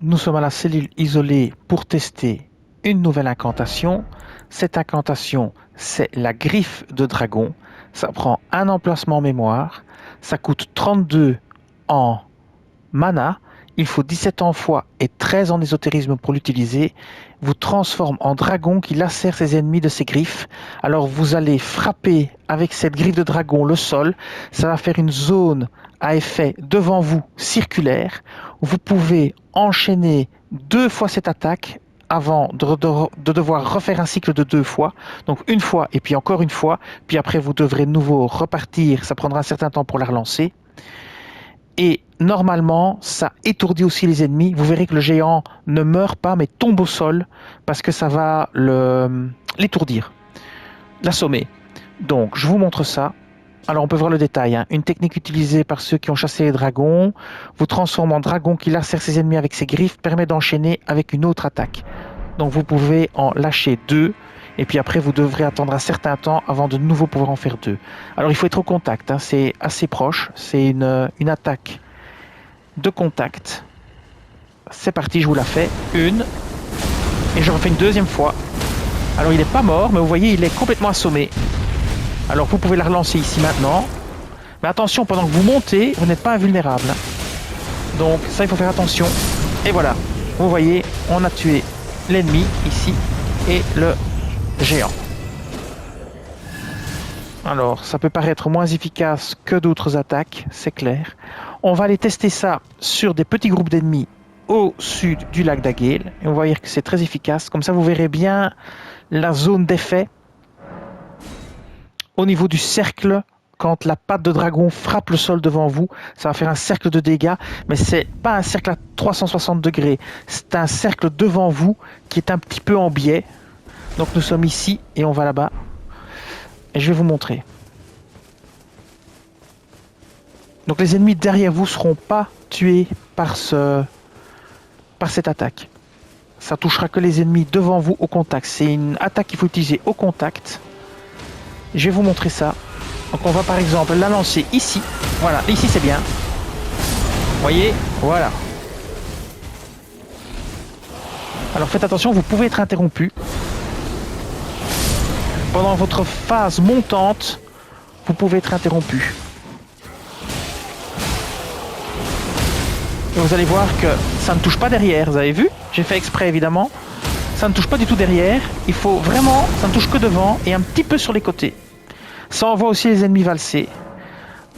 Nous sommes à la cellule isolée pour tester une nouvelle incantation. Cette incantation, c'est la griffe de dragon. Ça prend un emplacement mémoire. Ça coûte 32 en mana. Il faut 17 en foi et 13 en ésotérisme pour l'utiliser. Vous transforme en dragon qui lacère ses ennemis de ses griffes. Alors vous allez frapper avec cette griffe de dragon le sol. Ça va faire une zone à effet devant vous circulaire. Vous pouvez enchaîner 2 fois cette attaque avant de devoir refaire un cycle de 2 fois. Donc une fois et puis encore une fois. Puis après vous devrez de nouveau repartir. Ça prendra un certain temps pour la relancer. Et normalement, ça étourdit aussi les ennemis. Vous verrez que le géant ne meurt pas, mais tombe au sol, parce que ça va l'étourdir, l'assommer. Donc, je vous montre ça. Alors, on peut voir le détail. Une technique utilisée par ceux qui ont chassé les dragons. Vous transforme en dragon qui lacère ses ennemis avec ses griffes, permet d'enchaîner avec une autre attaque. Donc, vous pouvez en lâcher 2. Et puis après, vous devrez attendre un certain temps avant de nouveau pouvoir en faire 2. Alors, il faut être au contact. C'est assez proche. C'est une attaque de contact. C'est parti, je vous la fais. Une. Et je refais une deuxième fois. Alors, il n'est pas mort, mais vous voyez, il est complètement assommé. Alors, vous pouvez la relancer ici maintenant. Mais attention, pendant que vous montez, vous n'êtes pas invulnérable. Donc, ça, il faut faire attention. Et voilà. Vous voyez, on a tué l'ennemi ici et le géant. Alors, ça peut paraître moins efficace que d'autres attaques, c'est clair. On va aller tester ça sur des petits groupes d'ennemis au sud du lac d'Aghel. Et on va voir que c'est très efficace. Comme ça, vous verrez bien la zone d'effet au niveau du cercle. Quand la patte de dragon frappe le sol devant vous, ça va faire un cercle de dégâts. Mais c'est pas un cercle à 360 degrés. C'est un cercle devant vous qui est un petit peu en biais. Donc nous sommes ici et on va là-bas. Et je vais vous montrer. Donc les ennemis derrière vous ne seront pas tués par cette attaque. Ça touchera que les ennemis devant vous au contact. C'est une attaque qu'il faut utiliser au contact. Je vais vous montrer ça. Donc on va par exemple la lancer ici. Voilà, ici c'est bien. Vous voyez, voilà. Alors faites attention, vous pouvez être interrompu. Pendant votre phase montante, vous pouvez être interrompu. Et vous allez voir que ça ne touche pas derrière, vous avez vu? J'ai fait exprès évidemment. Ça ne touche pas du tout derrière. Il faut vraiment, ça ne touche que devant et un petit peu sur les côtés. Ça envoie aussi les ennemis valser.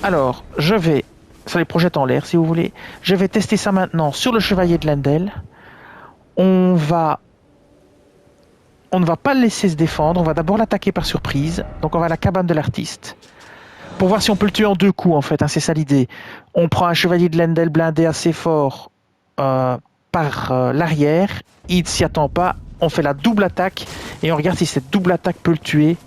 Alors, ça les projette en l'air si vous voulez. Je vais tester ça maintenant sur le chevalier de Lendel. On ne va pas le laisser se défendre, on va d'abord l'attaquer par surprise. Donc on va à la cabane de l'artiste. Pour voir si on peut le tuer en 2 coups en fait, c'est ça l'idée. On prend un chevalier de Lendel blindé assez fort par l'arrière. Il ne s'y attend pas, on fait la double attaque et on regarde si cette double attaque peut le tuer.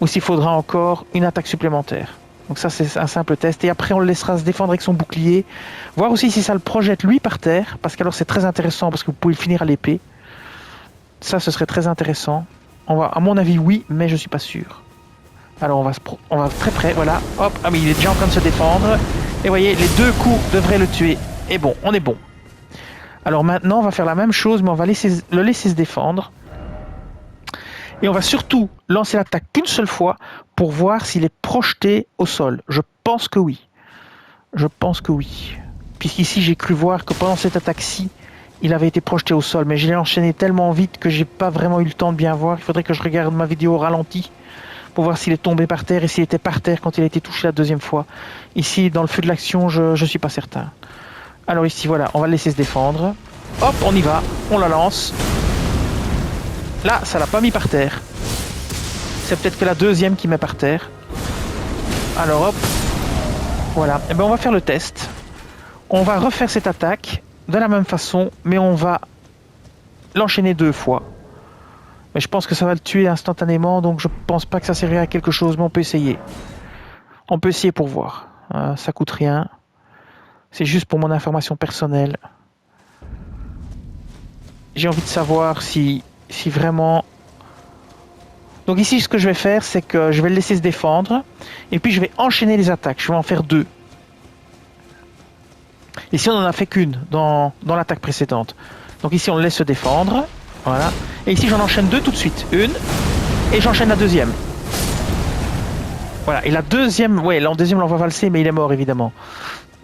Ou s'il faudra encore une attaque supplémentaire. Donc ça c'est un simple test. Et après on le laissera se défendre avec son bouclier. Voir aussi si ça le projette lui par terre. Parce qu'alors c'est très intéressant parce que vous pouvez le finir à l'épée. Ça, ce serait très intéressant. À mon avis, oui, mais je suis pas sûr. Alors, on va très près, voilà. Hop, ah mais il est déjà en train de se défendre. Et vous voyez, les 2 coups devraient le tuer. Et bon, on est bon. Alors maintenant, on va faire la même chose, mais on va le laisser se défendre. Et on va surtout lancer l'attaque qu'une seule fois pour voir s'il est projeté au sol. Je pense que oui. Je pense que oui. Puisqu'ici, j'ai cru voir que pendant cette attaque-ci, il avait été projeté au sol, mais je l'ai enchaîné tellement vite que j'ai pas vraiment eu le temps de bien voir. Il faudrait que je regarde ma vidéo au ralenti pour voir s'il est tombé par terre et s'il était par terre quand il a été touché la deuxième fois. Ici, dans le feu de l'action, je suis pas certain. Alors ici, voilà, on va le laisser se défendre. Hop, on y va, on la lance. Là, ça l'a pas mis par terre. C'est peut-être que la deuxième qui met par terre. Alors hop, voilà. Et ben on va faire le test. On va refaire cette attaque de la même façon, mais on va l'enchaîner 2 fois. Mais je pense que ça va le tuer instantanément, donc je pense pas que ça servira à quelque chose, mais on peut essayer. On peut essayer pour voir. Ça coûte rien. C'est juste pour mon information personnelle. J'ai envie de savoir si vraiment... Donc ici, ce que je vais faire, c'est que je vais le laisser se défendre, et puis je vais enchaîner les attaques. Je vais en faire 2. Ici, on en a fait qu'une dans l'attaque précédente. Donc ici, on le laisse se défendre. Voilà. Et ici, j'en enchaîne 2 tout de suite. Une, et j'enchaîne la deuxième. Voilà. Et la deuxième, ouais, la deuxième, on l'envoie valser, mais il est mort, évidemment.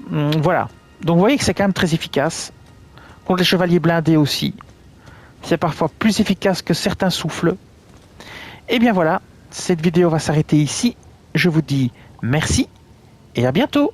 Voilà. Donc vous voyez que c'est quand même très efficace. Contre les chevaliers blindés aussi. C'est parfois plus efficace que certains souffles. Et bien voilà, cette vidéo va s'arrêter ici. Je vous dis merci et à bientôt.